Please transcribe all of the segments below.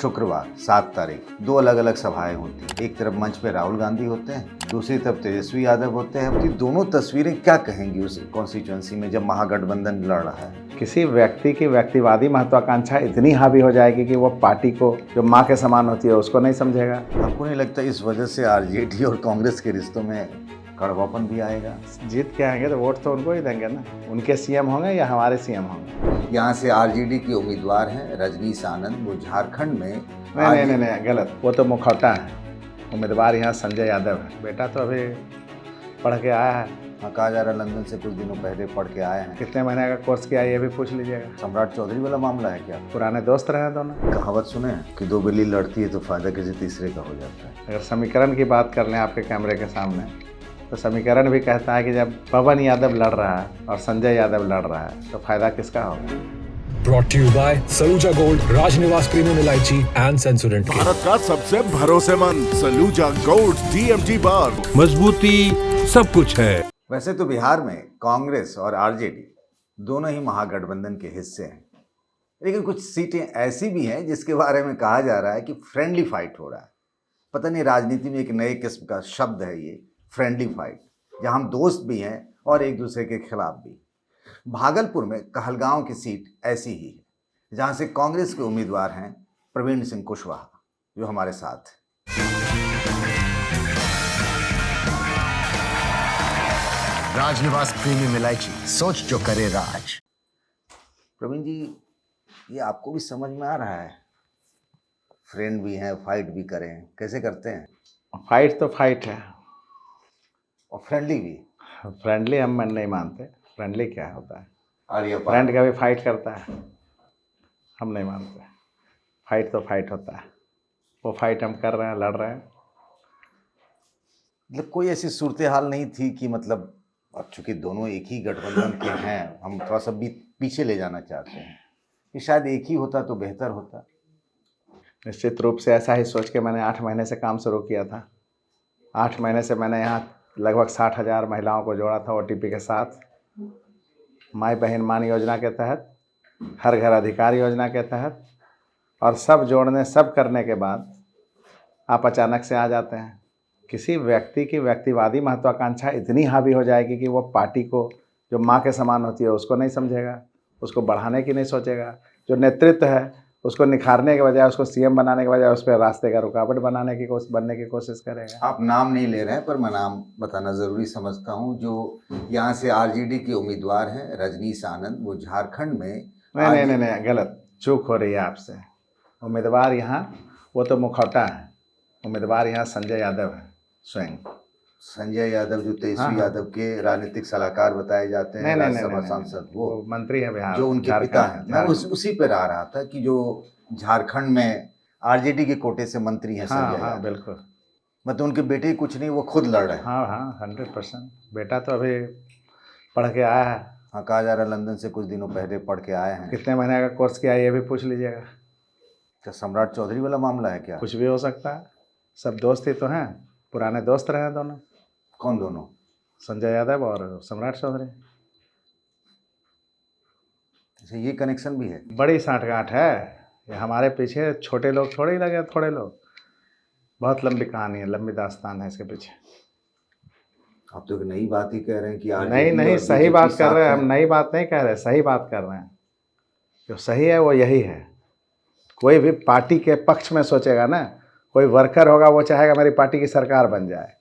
शुक्रवार 7 तारीख दो अलग अलग सभाएं होती हैं। एक तरफ मंच पे राहुल गांधी होते हैं, दूसरी तरफ तेजस्वी यादव होते हैं। ये दोनों तस्वीरें क्या कहेंगी उस कॉन्स्टिट्यूंसी में जब महागठबंधन लड़ रहा है? किसी व्यक्ति की व्यक्तिवादी महत्वाकांक्षा इतनी हावी हो जाएगी कि वो पार्टी को जो माँ के समान होती है उसको नहीं समझेगा। आपको नहीं लगता इस वजह से आरजेडी और कांग्रेस के रिश्तों में कड़वापन भी आएगा? जीत के आएंगे तो वोट तो उनको ही देंगे ना। उनके सीएम होंगे या हमारे सीएम होंगे। यहाँ से आरजेडी के उम्मीदवार हैं रजनीश आनंद, वो झारखंड में नहीं, गलत। वो तो मुखौटा है। उम्मीदवार यहाँ संजय यादव है। बेटा तो अभी पढ़ के आया है। हाँ, कहा जा रहा है लंदन से कुछ दिनों पहले पढ़ के आए हैं। कितने महीने का कोर्स किया ये भी पूछ लीजिएगा। सम्राट चौधरी वाला मामला है क्या? पुराने दोस्त रहे दोनों। कहावत सुने कि दो बिल्ली लड़ती है तो फायदा किसी तीसरे का हो जाता है। अगर समीकरण की बात कर लें आपके कैमरे के सामने, तो समीकरण भी कहता है कि जब पवन यादव लड़ रहा है और संजय यादव लड़ रहा है तो फायदा किसका होगा? Brought to you by Saluja gold, Rajnivas premium इलायची एंड सेंसोडेंट। भारत का सबसे भरोसेमंद सलूजा गोल्ड DMT बार, मजबूती सब कुछ है। वैसे तो बिहार में कांग्रेस और आरजेडी दोनों ही महागठबंधन के हिस्से हैं, लेकिन कुछ सीटें ऐसी भी हैं जिसके बारे में कहा जा रहा है कि फ्रेंडली फाइट हो रहा है। पता नहीं, राजनीति में एक नए किस्म का शब्द है ये, फ्रेंडली फाइट, जहां हम दोस्त भी हैं और एक दूसरे के खिलाफ भी। भागलपुर में कहलगांव की सीट ऐसी ही है, जहां से कांग्रेस के उम्मीदवार हैं प्रवीण सिंह कुशवाहा, जो हमारे साथ हैं। राजनिवास प्रीमियम इलायची, सोच जो करे राज। प्रवीण जी, ये आपको भी समझ में आ रहा है? फ्रेंड भी हैं, फाइट भी करें, कैसे करते हैं? फाइट तो फाइट है और फ्रेंडली भी। फ्रेंडली हम नहीं मानते। फ्रेंडली क्या होता है? आर्य फ्रेंड कभी फाइट करता है? हम नहीं मानते। फाइट तो फाइट होता है। वो फाइट हम कर रहे हैं, लड़ रहे हैं। मतलब कोई ऐसी सूरत हाल नहीं थी कि मतलब अब चूंकि दोनों एक ही गठबंधन के हैं, हम थोड़ा सा भी पीछे ले जाना चाहते हैं कि शायद एक ही होता तो बेहतर होता? निश्चित रूप से ऐसा ही सोच के मैंने 8 महीने से काम शुरू किया था। 8 महीने से मैंने यहाँ लगभग 60,000 महिलाओं को जोड़ा था OTP के साथ। माई बहन मान योजना के तहत, हर घर अधिकार योजना के तहत, और सब जोड़ने सब करने के बाद आप अचानक से आ जाते हैं। किसी व्यक्ति की व्यक्तिवादी महत्वाकांक्षा इतनी हावी हो जाएगी कि वो पार्टी को जो माँ के समान होती है उसको नहीं समझेगा, उसको बढ़ाने की नहीं सोचेगा। जो नेतृत्व है उसको निखारने के बजाय, उसको सीएम बनाने के बजाय उस पर रास्ते का रुकावट बनने की कोशिश करेगा। आप नाम नहीं ले रहे हैं, पर मैं नाम बताना ज़रूरी समझता हूँ। जो यहाँ से आरजेडी के उम्मीदवार हैं रजनीश आनंद, वो झारखंड में नहीं, गलत। चूक हो रही है आपसे। उम्मीदवार यहाँ वो तो मुखौटा है। उम्मीदवार यहाँ संजय यादव है स्वयं। संजय यादव जो तेजस्वी यादव के राजनीतिक सलाहकार बताए जाते हैं, राज्यसभा सांसद, वो मंत्री है बिहार, जो उनके पिता हैं। मैं उसी पर आ रहा था कि जो झारखंड में आरजेडी के कोटे से मंत्री हैं संजय यादव। बिल्कुल। मतलब उनके बेटे कुछ नहीं, वो खुद लड़ रहे हैं। हाँ, 100%। बेटा तो अभी पढ़ के आया है। हाँ, कहा जा रहा है लंदन से कुछ दिनों पहले पढ़ के आए हैं। कितने महीने का कोर्स किया ये भी पूछ लीजिएगा। क्या सम्राट चौधरी वाला मामला है क्या? कुछ भी हो सकता है। सब दोस्त ही तो हैं, पुराने दोस्त रहे दोनों। कौन दोनों? संजय यादव और सम्राट चौधरी। अच्छा, ये कनेक्शन भी है? बड़ी सांठगांठ है। ये हमारे पीछे छोटे लोग थोड़े ही लगे, थोड़े लोग। बहुत लंबी कहानी है, लंबी दास्तान है इसके पीछे। आप तो एक नई बात ही कह रहे हैं कि नहीं, सही बात कर रहे हैं हम। नई बात नहीं कह रहे, सही बात कर रहे हैं। जो सही है वो यही है। कोई भी पार्टी के पक्ष में सोचेगा ना, कोई वर्कर होगा वो चाहेगा मेरी पार्टी की सरकार बन जाए,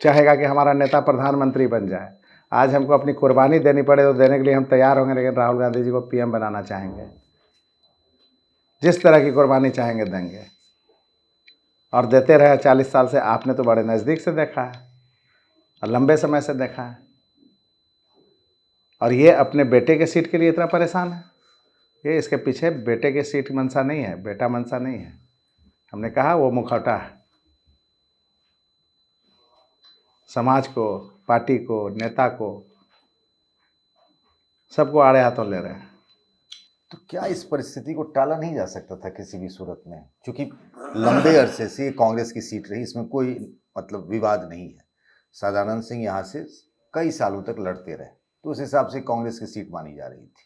चाहेगा कि हमारा नेता प्रधानमंत्री बन जाए। आज हमको अपनी कुर्बानी देनी पड़े तो देने के लिए हम तैयार होंगे, लेकिन राहुल गांधी जी को PM बनाना चाहेंगे। जिस तरह की कुर्बानी चाहेंगे देंगे, और देते रहे 40 साल से। आपने तो बड़े नज़दीक से देखा है और लंबे समय से देखा है। और ये अपने बेटे के सीट के लिए इतना परेशान है। ये इसके पीछे बेटे के सीट मंशा नहीं है, बेटा मंशा नहीं है। हमने कहा वो मुखौटा है। समाज को, पार्टी को, नेता को, सबको आड़े हाथों ले रहे हैं। तो क्या इस परिस्थिति को टाला नहीं जा सकता था किसी भी सूरत में? क्योंकि लंबे अरसे से कांग्रेस की सीट रही, इसमें कोई मतलब विवाद नहीं है। सदानंद सिंह यहाँ से कई सालों तक लड़ते रहे, तो उस हिसाब से कांग्रेस की सीट मानी जा रही थी।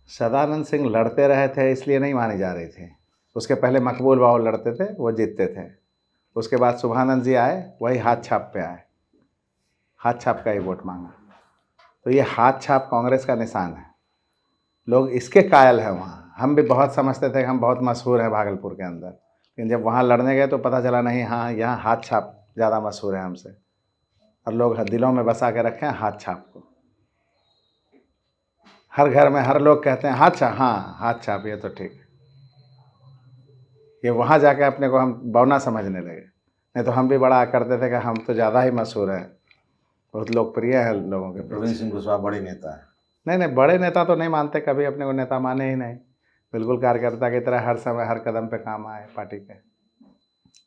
सदानंद सिंह लड़ते रहे थे इसलिए नहीं मानी जा रही थी। उसके पहले मकबूल बाबू लड़ते थे, वो जीतते थे। उसके बाद शुभानंद जी आए, वही हाथ छाप पे आए, हाथ छाप का ही वोट मांगा। तो ये हाथ छाप कांग्रेस का निशान है। लोग इसके कायल हैं वहाँ। हम भी बहुत समझते थे कि हम बहुत मशहूर हैं भागलपुर के अंदर, लेकिन जब वहाँ लड़ने गए तो पता चला नहीं, हाँ यहाँ हाथ छाप ज़्यादा मशहूर है हमसे, और लोग दिलों में बसा के रखे हैं हाथ छाप को। हर घर में हर लोग कहते हैं हाथ छाप, हाँ हाथ छाप, ये तो ठीक है। ये वहाँ जाके अपने को हम बौना समझने लगे, नहीं तो हम भी बड़ा करते थे कि हम तो ज़्यादा ही मशहूर हैं, बहुत लोकप्रिय है लोगों के। प्रवीण सिंह कुशवाहा बड़े नेता है। नहीं, बड़े नेता तो नहीं मानते, कभी अपने को नेता माने ही नहीं। बिल्कुल कार्यकर्ता की तरह हर समय हर कदम पे काम आए पार्टी के।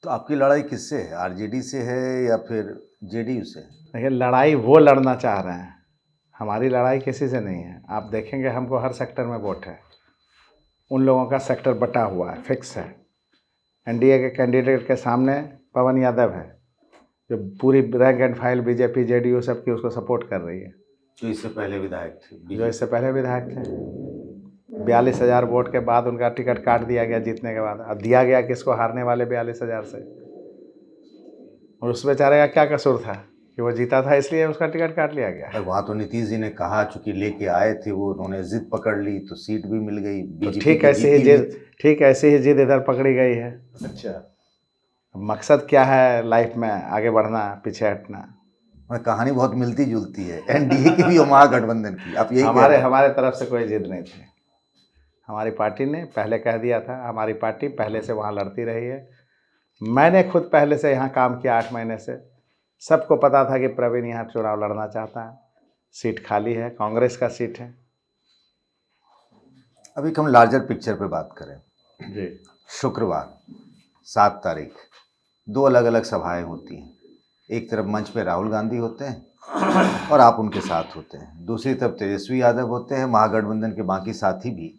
तो आपकी लड़ाई किससे है, आरजेडी से है या फिर जेडीयू से? देखिए, लड़ाई वो लड़ना चाह रहे हैं, हमारी लड़ाई किसी से नहीं है। आप देखेंगे हमको हर सेक्टर में वोट है, उन लोगों का सेक्टर बटा हुआ है, फिक्स है। एनडीए के कैंडिडेट के सामने पवन यादव है, जो पूरी rank and file BJP JDU सबकी उसको सपोर्ट कर रही है। जो इससे पहले विधायक थे, जो इससे पहले विधायक थे, 42,000 वोट के बाद उनका टिकट काट दिया गया जीतने के बाद। अब दिया गया किसको, हारने वाले 42,000 से। और उस बेचारे का क्या कसूर था कि वो जीता था, इसलिए उसका टिकट काट लिया गया। वहाँ तो नीतीश जी ने कहा, चूंकि लेके आए थे वो, उन्होंने जिद पकड़ ली तो सीट भी मिल गई। तो ठीक ऐसी ही जिद इधर पकड़ी गई है। अच्छा, मकसद क्या है लाइफ में, आगे बढ़ना, पीछे हटना। कहानी बहुत मिलती जुलती है एनडीए की भी और महागठबंधन की। आप यही हमारे तरफ से कोई जिद नहीं थी। हमारी पार्टी ने पहले कह दिया था, हमारी पार्टी पहले से वहाँ लड़ती रही है। मैंने खुद पहले से यहाँ काम किया 8 महीने से। सबको पता था कि प्रवीण यहाँ चुनाव लड़ना चाहता है, सीट खाली है, कांग्रेस का सीट है। अभी हम लार्जर पिक्चर पे बात करें जी, शुक्रवार 7 तारीख 2 अलग अलग सभाएं होती हैं। एक तरफ मंच पे राहुल गांधी होते हैं और आप उनके साथ होते हैं, दूसरी तरफ तेजस्वी यादव होते हैं, महागठबंधन के बाकी साथी भी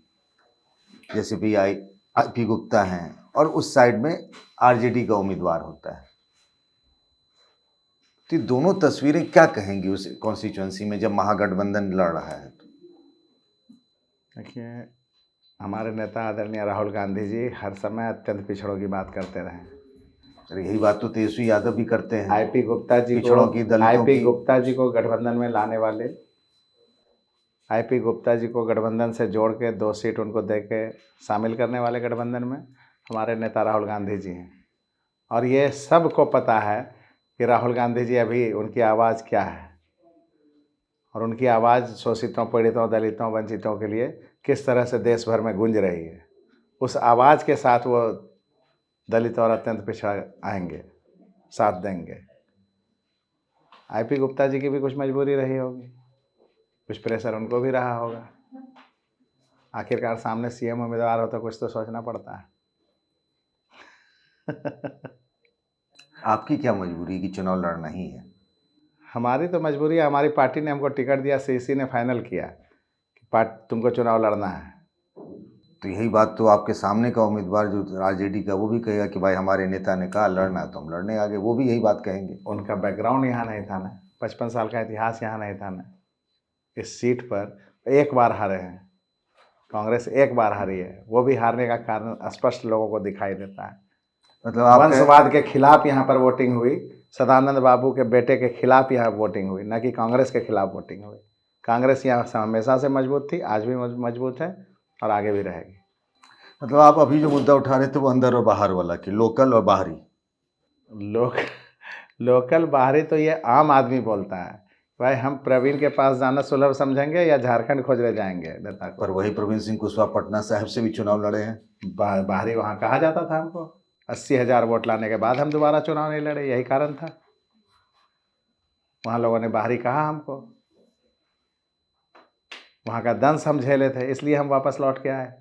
जैसे पी गुप्ता हैं, और उस साइड में आरजेडी का उम्मीदवार होता है। तो दोनों तस्वीरें क्या कहेंगी उस कॉन्स्टिट्यूएंसी में जब महागठबंधन लड़ रहा है? तो देखिए, हमारे नेता आदरणीय राहुल गांधी जी हर समय अत्यंत पिछड़ों की बात करते रहे। अरे यही बात तो तेजस्वी यादव भी करते हैं। आईपी गुप्ता जी पिछड़ों की, दलितों की। गुप्ता जी को गठबंधन में लाने वाले, आईपी गुप्ता जी को गठबंधन से जोड़ के 2 सीट उनको दे के शामिल करने वाले गठबंधन में हमारे नेता राहुल गांधी जी हैं। और ये सबको पता है कि राहुल गांधी जी अभी उनकी आवाज़ क्या है, और उनकी आवाज़ शोषितों, पीड़ितों, दलितों, वंचितों के लिए किस तरह से देश भर में गूंज रही है। उस आवाज़ के साथ वो दलित और अत्यंत पिछड़ा आएंगे, साथ देंगे। आईपी गुप्ता जी की भी कुछ मजबूरी रही होगी, कुछ प्रेशर उनको भी रहा होगा। आखिरकार सामने सीएम उम्मीदवार हो तो कुछ तो सोचना पड़ता है। आपकी क्या मजबूरी कि चुनाव लड़ना ही है? हमारी तो मजबूरी है, हमारी पार्टी ने हमको टिकट दिया, सीसी ने फाइनल किया कि तुमको चुनाव लड़ना है। तो यही बात तो आपके सामने का उम्मीदवार जो आरजेडी का, वो भी कहेगा कि भाई हमारे नेता ने कहा लड़ना है तो हम लड़ने आगे, वो भी यही बात कहेंगे। उनका बैकग्राउंड यहाँ नहीं था ना, 55 साल का इतिहास यहाँ नहीं था ना। इस सीट पर एक बार हारे हैं, कांग्रेस एक बार हारी है, वो भी हारने का कारण स्पष्ट लोगों को दिखाई देता है। मतलब वंशवाद के खिलाफ यहाँ पर वोटिंग हुई, सदानंद बाबू के बेटे के खिलाफ यहाँ वोटिंग हुई, न कि कांग्रेस के खिलाफ वोटिंग हुई। कांग्रेस यहाँ हमेशा से मजबूत थी, आज भी मजबूत है और आगे भी रहेगी। मतलब आप अभी जो मुद्दा उठा रहे थे वो अंदर और बाहर वाला, कि लोकल और बाहरी। लोकल बाहरी तो ये आम आदमी बोलता है, भाई हम प्रवीण के पास जाना सुलभ समझेंगे या झारखंड खोजने जाएंगे नेता को। पर वही प्रवीण सिंह कुशवाहा पटना साहिब से भी चुनाव लड़े हैं। बाहरी वहाँ कहा जाता था हमको, 80,000 वोट लाने के बाद हम दोबारा चुनाव नहीं लड़े, यही कारण था। वहाँ लोगों ने बाहरी कहा हमको, वहाँ का दंश हम झेले थे, इसलिए हम वापस लौट के आए।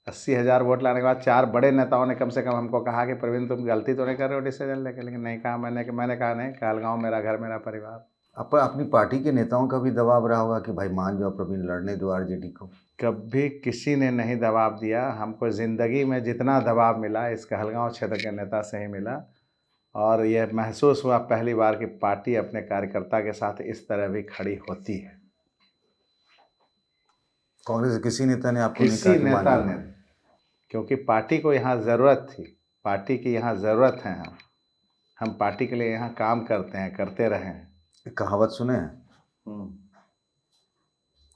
80,000 वोट लाने के बाद 4 बड़े नेताओं ने कम से कम हमको कहा कि प्रवीण तुम गलती तो नहीं कर रहे हो डिसीजन लेके, लेकिन नहीं कहा मैंने कहा नहीं, कहलगांव मेरा घर मेरा परिवार। अपनी पार्टी के नेताओं का भी दबाव रहा होगा कि भाई मान जाओ प्रवीण, लड़ने दो आरजेडी को। कभी किसी ने नहीं दबाव दिया हमको। ज़िंदगी में जितना दबाव मिला इस कहलगांव क्षेत्र के नेता से ही मिला, और यह महसूस हुआ पहली बार कि पार्टी अपने कार्यकर्ता के साथ इस तरह भी खड़ी होती है। कांग्रेस के किसी नेता ने आपको नहीं किसी कहा कि नेता मानिए? ने, क्योंकि पार्टी को यहाँ ज़रूरत थी, पार्टी की यहाँ ज़रूरत है। हम पार्टी के लिए यहाँ काम करते हैं, करते रहे हैं। एक कहावत सुने हैं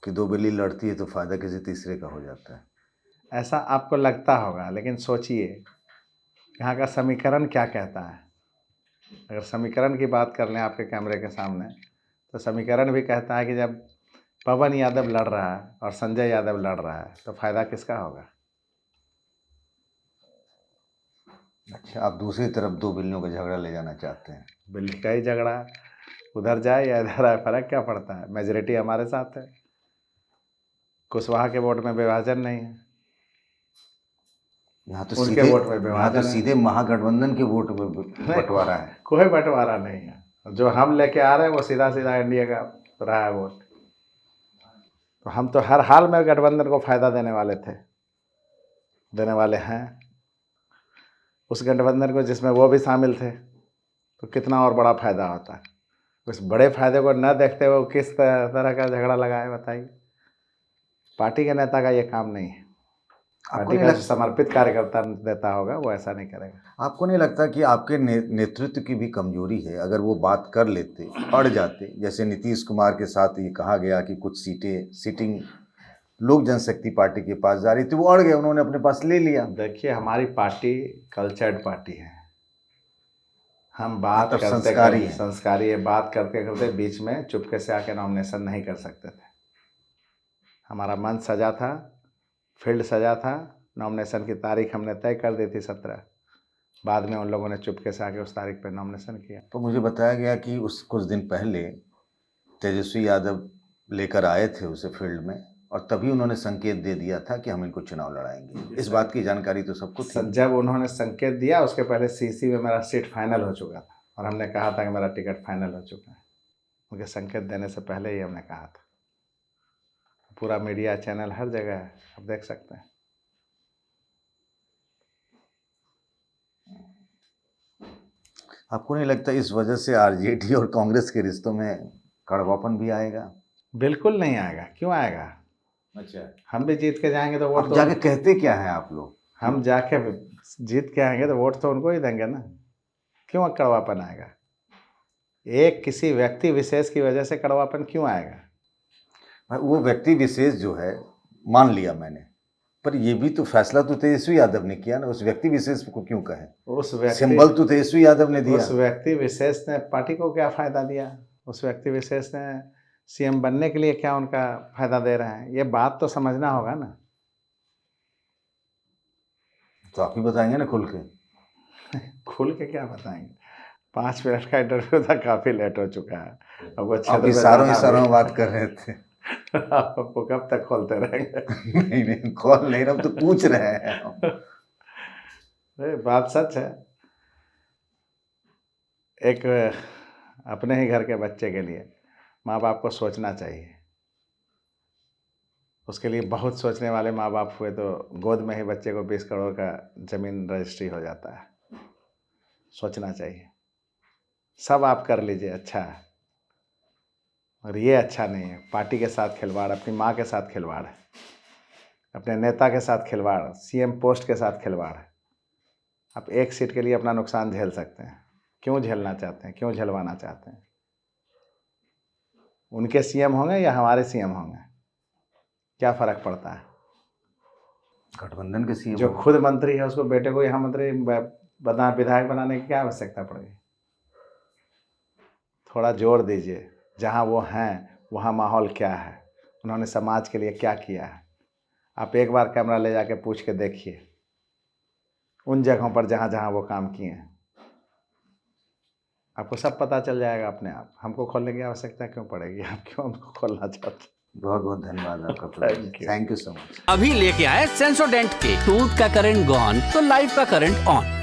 कि दो बिल्ली लड़ती है तो फायदा किसी तीसरे का हो जाता है। ऐसा आपको लगता होगा, लेकिन सोचिए यहाँ का समीकरण क्या कहता है। अगर समीकरण की बात कर लें आपके कैमरे के सामने, तो समीकरण भी कहता है कि जब पवन यादव लड़ रहा है और संजय यादव लड़ रहा है तो फायदा किसका होगा? अच्छा, आप दूसरी तरफ दो बिल्लियों का झगड़ा ले जाना चाहते हैं। बिल्ली का ही झगड़ा उधर जाए या इधर आए, फर्क क्या पड़ता है? मेजोरिटी हमारे साथ है, कुशवाहा के वोट में विभाजन नहीं है, यहाँ तो उनके सीधे वोट में यहाँ तो विभाजन है। सीधे महागठबंधन के वोट में बंटवारा है। कोई बंटवारा नहीं है, जो हम लेके आ रहे हैं वो सीधा सीधा एनडीए का रहा है वोट। तो हम तो हर हाल में गठबंधन को फायदा देने वाले थे, देने वाले हैं। उस गठबंधन को जिसमें वो भी शामिल थे तो कितना और बड़ा फायदा होता है। उस बड़े फायदे को न देखते हुए किस तरह का झगड़ा लगाए, बताइए। पार्टी के नेता का ये काम नहीं है। आपको पार्टी नहीं का लग- जो समर्पित कार्यकर्ता नेता होगा वो ऐसा नहीं करेगा। आपको नहीं लगता कि आपके नेतृत्व की भी कमजोरी है? अगर वो बात कर लेते, अड़ जाते, जैसे नीतीश कुमार के साथ ये कहा गया कि कुछ सीटें सिटिंग लोक जनशक्ति पार्टी के पास जा रही थी, वो अड़ गए, उन्होंने अपने पास ले लिया। देखिए, हमारी पार्टी कल्चर्ड पार्टी है। हम बात मतलब करते संस्कारी करते है। संस्कारी है, बात करते करते बीच में चुपके से आके नॉमिनेशन नहीं कर सकते थे। हमारा मंच सजा था, फील्ड सजा था, नॉमिनेशन की तारीख हमने तय कर दी थी 17। बाद में उन लोगों ने चुपके से आके उस तारीख पर नॉमिनेशन किया। तो मुझे बताया गया कि उस कुछ दिन पहले तेजस्वी यादव लेकर आए थे उसे फील्ड में, और तभी उन्होंने संकेत दे दिया था कि हम इनको चुनाव लड़ाएंगे। इस बात की जानकारी तो सबको थी। जब उन्होंने संकेत दिया, उसके पहले सीसी में मेरा सीट फाइनल हो चुका था और हमने कहा था कि मेरा टिकट फाइनल हो चुका है। उनके संकेत देने से पहले ही हमने कहा था। पूरा मीडिया चैनल हर जगह है, आप देख सकते हैं। आपको नहीं लगता इस वजह से आरजेडी और कांग्रेस के रिश्तों में कड़वापन भी आएगा? बिल्कुल नहीं आएगा। क्यों आएगा? अच्छा, हम भी जीत के जाएंगे तो वोट अब तो जाके कहते क्या हैं आप लोग? हम जाके जीत के आएंगे तो वोट तो उनको ही देंगे ना। क्यों कड़वापन आएगा? एक किसी व्यक्ति विशेष की वजह से कड़वापन क्यों आएगा? भाई, वो व्यक्ति विशेष जो है, मान लिया मैंने, पर ये भी तो फैसला तो तेजस्वी यादव ने किया ना। उस व्यक्ति विशेष को क्यों कहें? उस व्यक्ति सिंबल तो तेजस्वी यादव ने दिया। उस व्यक्ति विशेष ने पार्टी को क्या फायदा दिया? उस व्यक्ति विशेष ने सीएम बनने के लिए क्या उनका फायदा दे रहे हैं? ये बात तो समझना होगा ना। तो आप ही बताएंगे ना खुल के। खुल के क्या बताएंगे? 5 मिनट का इंटरव्यू था, काफी लेट हो चुका है। अब वो आप क्षेत्र में इशारों जाना इशारों में भी- बात कर रहे थे। आपको कब तक खोलते रहेंगे? नहीं नहीं, कॉल नहीं, हम तो पूछ रहे हैं। अरे बात सच है। एक अपने ही घर के बच्चे के लिए माँ बाप को सोचना चाहिए। उसके लिए बहुत सोचने वाले माँ बाप हुए तो गोद में ही बच्चे को 20 करोड़ का ज़मीन रजिस्ट्री हो जाता है। सोचना चाहिए। सब आप कर लीजिए, अच्छा है, और ये अच्छा नहीं है। पार्टी के साथ खिलवाड़, अपनी माँ के साथ खिलवाड़ है, अपने नेता के साथ खिलवाड़, सीएम पोस्ट के साथ खिलवाड़ है। आप एक सीट के लिए अपना नुकसान झेल सकते हैं। क्यों झेलना चाहते हैं? क्यों झेलवाना चाहते हैं? उनके सीएम होंगे या हमारे सीएम होंगे, क्या फ़र्क पड़ता है? गठबंधन के सीएम जो खुद मंत्री है उसको बेटे को यहाँ मंत्री विधायक बनाने की क्या आवश्यकता पड़ेगी? थोड़ा जोर दीजिए। जहाँ वो हैं वहाँ माहौल क्या है, उन्होंने समाज के लिए क्या किया है। आप एक बार कैमरा ले जाके पूछ के देखिए उन जगहों पर जहाँ जहाँ वो काम किए हैं, आपको सब पता चल जाएगा अपने आप। हमको खोलने की आवश्यकता क्यों पड़ेगी? आप क्यों हमको खोलना चाहते हैं? बहुत बहुत धन्यवाद आपका। Thank you. Thank you so much. अभी लेके आए सेंसोडेंट के टूथ का करंट गॉन तो लाइफ का करंट ऑन।